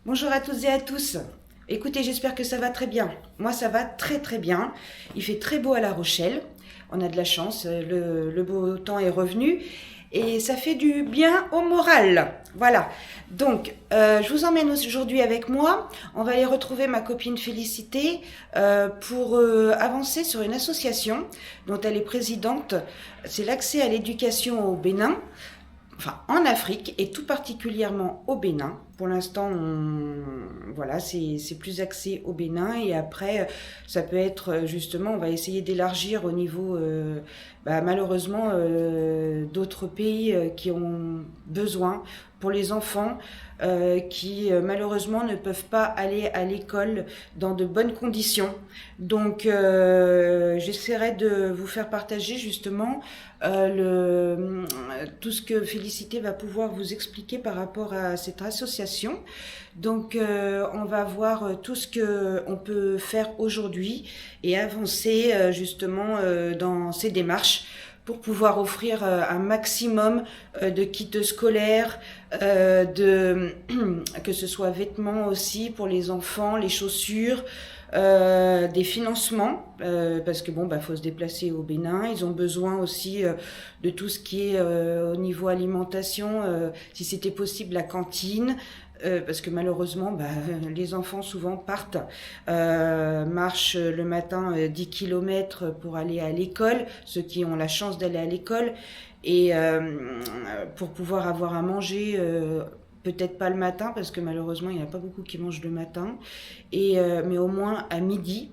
Bonjour à toutes et à tous. Écoutez, j'espère que ça va très bien. Moi, ça va très très bien. Il fait très beau à La Rochelle. On a de la chance, le beau temps est revenu et ça fait du bien au moral. Voilà. Donc, je vous emmène aujourd'hui avec moi. On va aller retrouver ma copine Félicité pour avancer sur une association dont elle est présidente. C'est l'accès à l'éducation au Bénin. Enfin, en Afrique et tout particulièrement au Bénin. Pour l'instant, voilà, c'est plus axé au Bénin et après, ça peut être justement, on va essayer d'élargir au niveau, malheureusement, d'autres pays qui ont besoin pour les enfants qui malheureusement ne peuvent pas aller à l'école dans de bonnes conditions. Donc, j'essaierai de vous faire partager justement tout ce que Félicité va pouvoir vous expliquer par rapport à cette association. Donc on va voir tout ce que on peut faire aujourd'hui et avancer justement dans ces démarches pour pouvoir offrir un maximum de kits scolaires, que ce soit vêtements aussi pour les enfants, les chaussures, des financements parce que faut se déplacer au Bénin. Ils ont besoin aussi de tout ce qui est au niveau alimentation, si c'était possible la cantine. Parce que malheureusement, les enfants souvent partent, marchent le matin 10 km pour aller à l'école, ceux qui ont la chance d'aller à l'école, et pour pouvoir avoir à manger, peut-être pas le matin, parce que malheureusement, il n'y en a pas beaucoup qui mangent le matin, mais au moins à midi,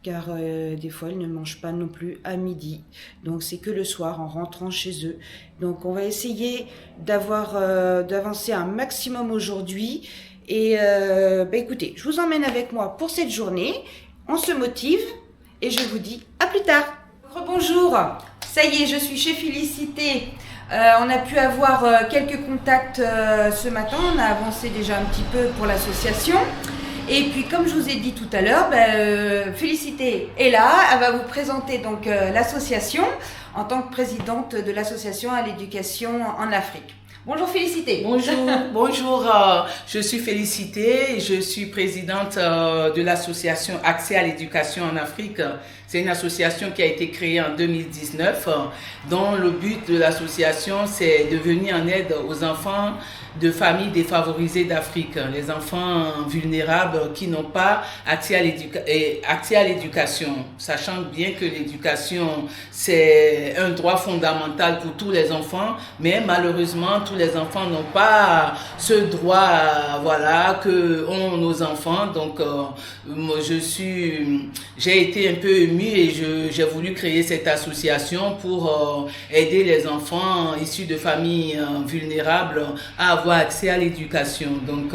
car des fois, ils ne mangent pas non plus à midi. Donc, c'est que le soir, en rentrant chez eux. Donc, on va essayer d'avancer un maximum aujourd'hui. Et écoutez, je vous emmène avec moi pour cette journée. On se motive et je vous dis à plus tard. Bonjour, ça y est, je suis chez Félicité. On a pu avoir quelques contacts ce matin. On a avancé déjà un petit peu pour l'association. Et puis, comme je vous ai dit tout à l'heure, Félicité est là. Elle va vous présenter donc l'association en tant que présidente de l'association à l'éducation en Afrique. Bonjour Félicité. Bonjour, je suis Félicité, je suis présidente de l'association Accès à l'éducation en Afrique. C'est une association qui a été créée en 2019, dont le but de l'association, c'est de venir en aide aux enfants de familles défavorisées d'Afrique, les enfants vulnérables qui n'ont pas accès à l'éducation, sachant bien que l'éducation, c'est un droit fondamental pour tous les enfants, mais malheureusement, tous les enfants n'ont pas ce droit, que ont nos enfants. Donc, j'ai été un peu émue et j'ai voulu créer cette association pour aider les enfants issus de familles vulnérables à avoir accès à l'éducation. Donc,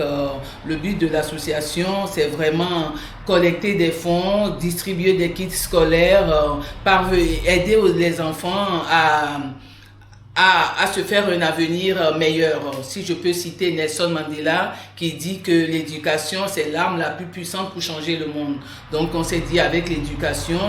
le but de l'association, c'est vraiment collecter des fonds, distribuer des kits scolaires, aider les enfants à se faire un avenir meilleur. Si je peux citer Nelson Mandela qui dit que l'éducation c'est l'arme la plus puissante pour changer le monde. Donc on s'est dit avec l'éducation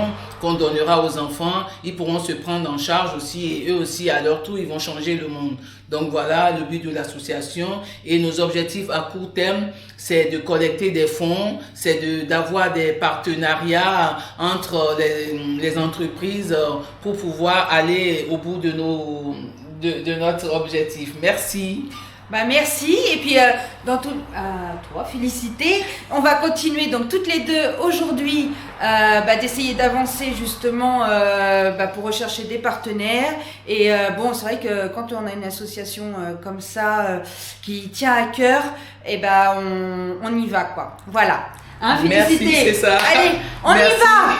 qu'on donnera aux enfants, ils pourront se prendre en charge aussi et eux aussi à leur tour ils vont changer le monde. Donc voilà le but de l'association et nos objectifs à court terme, c'est de collecter des fonds, c'est d'avoir des partenariats entre les entreprises pour pouvoir aller au bout de notre objectif. Merci. Merci et puis toi Félicité, on va continuer donc toutes les deux aujourd'hui d'essayer d'avancer justement pour rechercher des partenaires et c'est vrai que quand on a une association comme ça qui tient à cœur on y va quoi. Voilà. Félicité. Merci, c'est ça. Allez, on y va.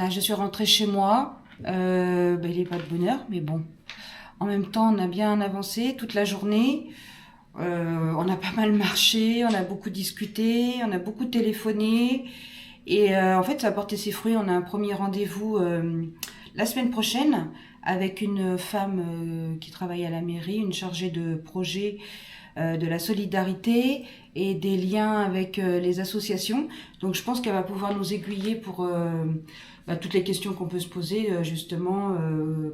Là, je suis rentrée chez moi. Il n'est pas de bonne heure, mais bon. En même temps, on a bien avancé toute la journée. On a pas mal marché, on a beaucoup discuté, on a beaucoup téléphoné. Et en fait, ça a porté ses fruits. On a un premier rendez-vous la semaine prochaine avec une femme qui travaille à la mairie, une chargée de projet de la solidarité et des liens avec les associations. Donc je pense qu'elle va pouvoir nous aiguiller pour toutes les questions qu'on peut se poser justement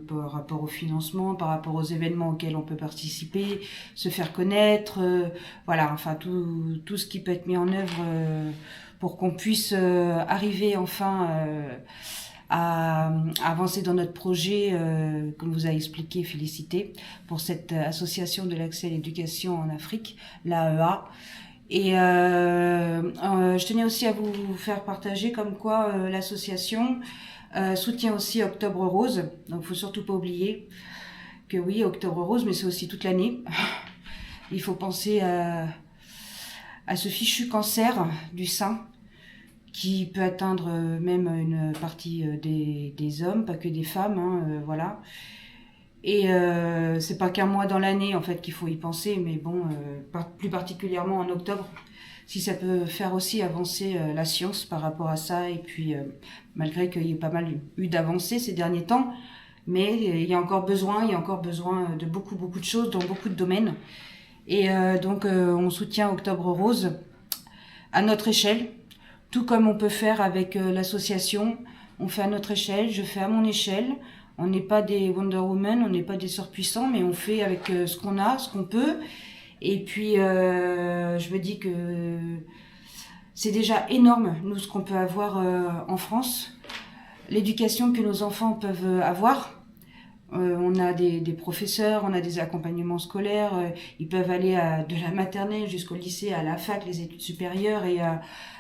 par rapport au financement, par rapport aux événements auxquels on peut participer, se faire connaître, voilà, enfin tout ce qui peut être mis en œuvre pour qu'on puisse arriver enfin à avancer dans notre projet, comme vous a expliqué, félicité pour cette association de l'accès à l'éducation en Afrique, l'AEA. Et je tenais aussi à vous faire partager comme quoi l'association soutient aussi Octobre Rose. Donc, il faut surtout pas oublier que oui, Octobre Rose, mais c'est aussi toute l'année. Il faut penser à ce fichu cancer du sein qui peut atteindre même une partie des hommes, pas que des femmes, hein, voilà. Et c'est pas qu'un mois dans l'année en fait qu'il faut y penser, mais bon, plus particulièrement en octobre, si ça peut faire aussi avancer la science par rapport à ça, et puis malgré qu'il y ait pas mal eu d'avancées ces derniers temps, mais il y a encore besoin de beaucoup de choses dans beaucoup de domaines. Et donc on soutient Octobre Rose à notre échelle, tout comme on peut faire avec l'association. On fait à notre échelle, je fais à mon échelle. On n'est pas des Wonder Woman, on n'est pas des surpuissants, mais on fait avec ce qu'on a, ce qu'on peut. Et puis, je me dis que c'est déjà énorme, nous, ce qu'on peut avoir en France. L'éducation que nos enfants peuvent avoir. On a des professeurs, on a des accompagnements scolaires. Ils peuvent aller de la maternelle jusqu'au lycée, à la fac, les études supérieures, et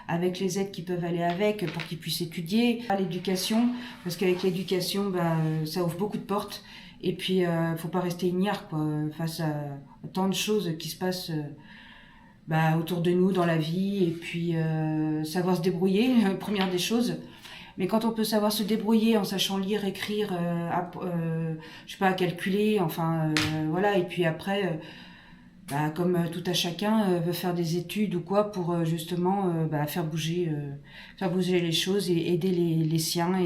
avec les aides qu'ils peuvent aller avec pour qu'ils puissent étudier. L'éducation, parce qu'avec l'éducation, ça ouvre beaucoup de portes. Et puis, faut pas rester ignare face à tant de choses qui se passent autour de nous dans la vie. Et puis, savoir se débrouiller, première des choses. Mais quand on peut savoir se débrouiller en sachant lire, écrire, je sais pas, calculer, enfin, voilà. Et puis après, comme tout à chacun veut faire des études ou quoi pour justement faire bouger les choses et aider les siens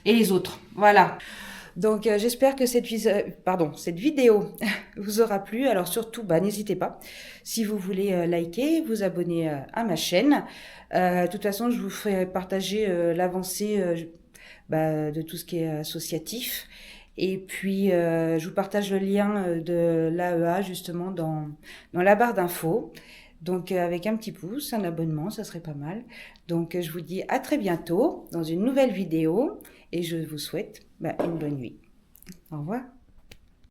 et les autres. Voilà. Donc j'espère que cette vidéo vous aura plu. Alors surtout, n'hésitez pas, si vous voulez liker, vous abonner à ma chaîne. De toute façon, je vous ferai partager l'avancée de tout ce qui est associatif. Et puis, je vous partage le lien de l'AEA justement dans la barre d'infos. Donc, avec un petit pouce, un abonnement, ça serait pas mal. Donc, je vous dis à très bientôt dans une nouvelle vidéo et je vous souhaite une bonne nuit. Au revoir.